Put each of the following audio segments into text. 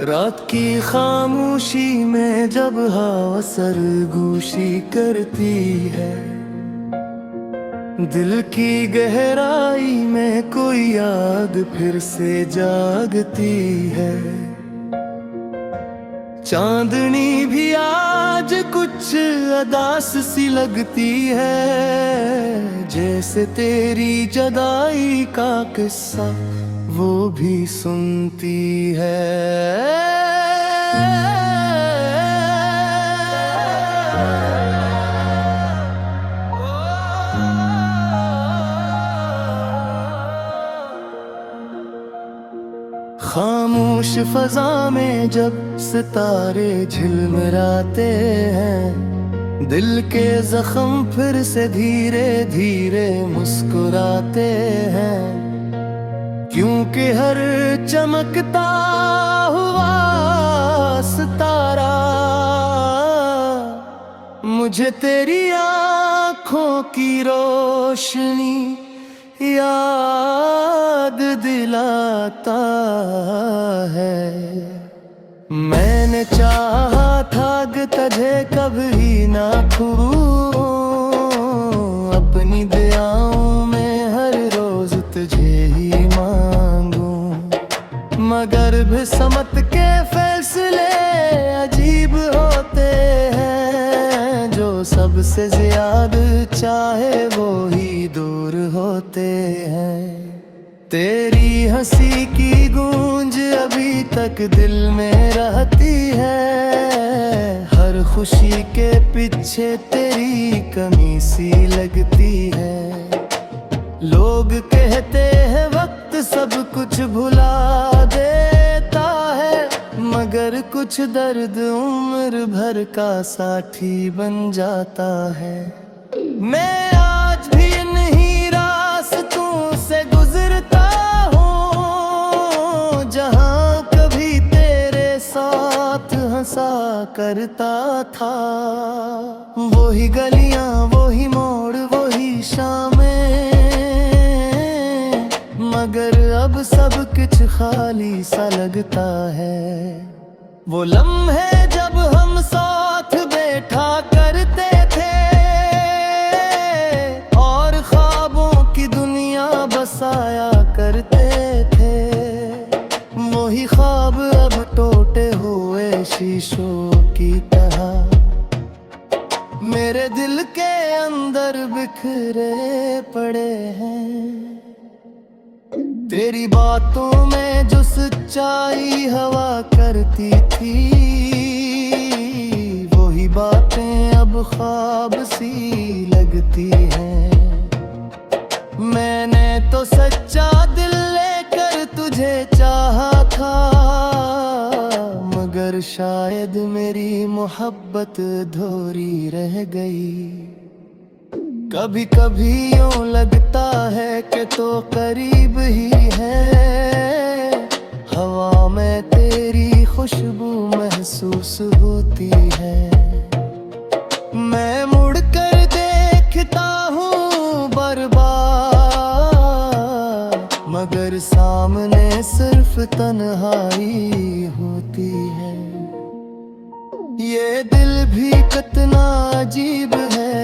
रात की खामोशी में जब हवा सरगोशी करती है, दिल की गहराई में कोई याद फिर से जागती है। चांदनी भी आज कुछ अदास सी लगती है, जैसे तेरी जुदाई का किस्सा वो भी सुनती है। खामोश फजा में जब सितारे झिलमिलाते हैं, दिल के जख्म फिर से धीरे धीरे मुस्कुराते हैं। क्योंकि हर चमकता हुआ सितारा मुझे तेरी आँखों की रोशनी याद दिलाता है। मैंने चाहा था कि तुझे कभी ना खोऊं, अपनी दुआओं में हर रोज तुझे ही मांगूं। मगर किस्मत के फैसले अजीब होते हैं, जो सबसे ज्यादा चाहे वो ही दूर होते हैं। तेरी हंसी की गूंज अभी तक दिल में रहती है, हर खुशी के पीछे तेरी कमी सी लगती है। लोग कहते हैं वक्त सब कुछ भुला देता है, मगर कुछ दर्द उम्र भर का साथी बन जाता है। मैं आज भी इन्हीं रास्तों से गुजरता हूँ, जहाँ कभी तेरे साथ हंसा करता था। वही गलियाँ, वही मोड़, वही शामें, मगर अब सब कुछ खाली सा लगता है। वो लम्हे जब हम साथ बैठा करते थे और ख्वाबों की दुनिया बसाया करते थे, वही ख्वाब अब टूटे हुए शीशों की तरह मेरे दिल के अंदर बिखरे पड़े हैं। तेरी बातों में जो सच्चाई हवा करती थी, वही बातें अब ख्वाब सी लगती हैं। मैंने तो सच्चा दिल लेकर तुझे चाहा था, मगर शायद मेरी मोहब्बत अधूरी रह गई। कभी कभी यूं लगता है कि तो करीब ही है, हवा में तेरी खुशबू महसूस होती है। मैं मुड़कर देखता हूँ बर्बाद, मगर सामने सिर्फ तन्हाई होती है। ये दिल भी कितना अजीब है,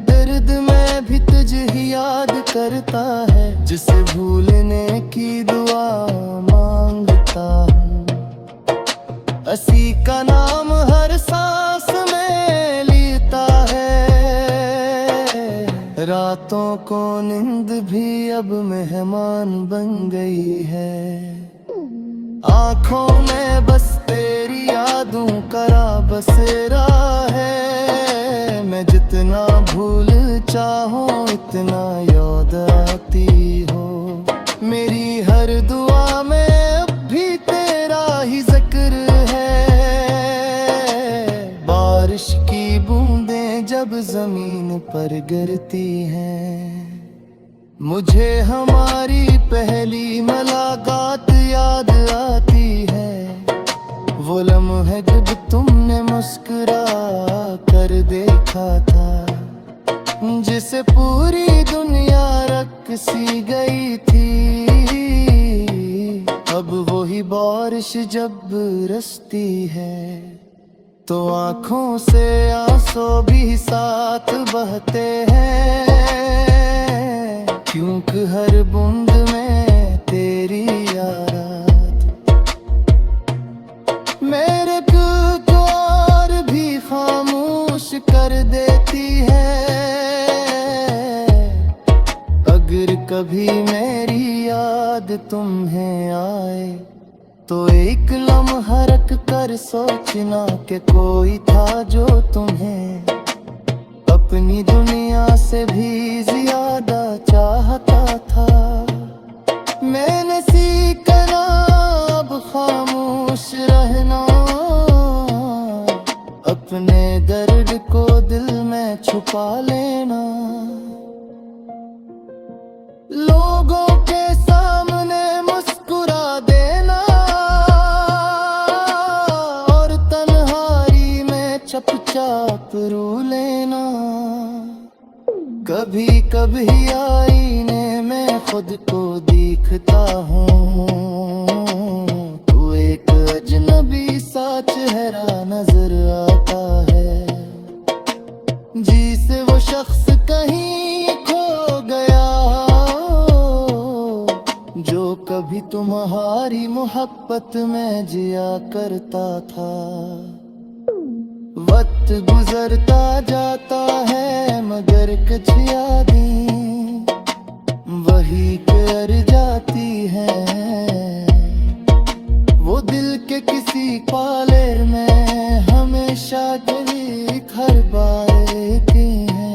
दर्द में भी तुझे ही याद करता है। जिसे भूलने की दुआ मांगता हूँ, हंसी का नाम हर सांस में लेता है। रातों को नींद भी अब मेहमान बन गई है। आँखों में बस तेरी यादों का बसेरा है। मैं जितना भूल चाहूं इतना याद आती हो, मेरी हर दुआ में अब भी तेरा ही जिक्र है। बारिश की बूंदें जब जमीन पर गिरती हैं, मुझे हमारी पहली मुलाकात याद आती है। वो लम्हे जब तुमने मुस्कुरा कर देखा था, जिसे पूरी दुनिया रख सी गई थी। अब वही कभी बारिश जब बरसती है तो आँखों से आंसू भी साथ बहते हैं, क्योंकि हर बूंद में तेरी याद मेरे दिल को और भी खामोश कर देती है। अगर कभी मेरी याद तुम्हें आए तो एक लम्हा रख कर सोचना कि कोई था जो तुम्हें अपनी दुनिया से भी ज्यादा चाहता था। मैंने सीखा ना अब खामोश रहना, अपने दर्द को दिल में छुपा लेना। लोगों के सामने मुस्कुरा देना और तन्हाई में चुपचाप रो लेना। कभी कभी आईने में खुद को देखता हूँ, तू एक अजनबी सा चेहरा नजर आता है, जिसे वो शख्स कहीं खो गया जो कभी तुम्हारी मोहब्बत में जिया करता था। वक्त गुजरता जाता है मगर कुछ यादें वही कर जाती हैं। वो दिल के किसी पालेर में हमेशा दिल हर बार की है,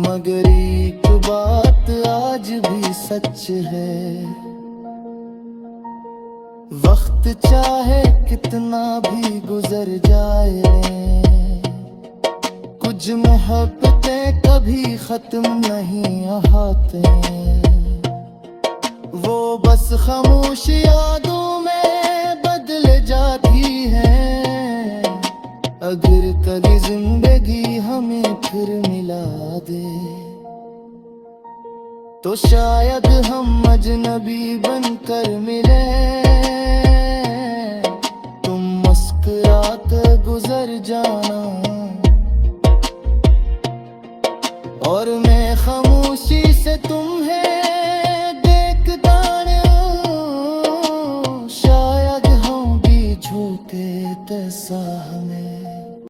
मगर एक बात आज भी सच है, वक्त चाहे कितना भी गुजर जाए, कुछ मोहब्बतें कभी खत्म नहीं होते, वो बस खामोश यादों में बदल जाती है। अगर कभी जिंदगी हमें फिर मिला दे तो शायद हम अजनबी बनकर मिले, तुम मुस्कुरा कर गुजर जाना।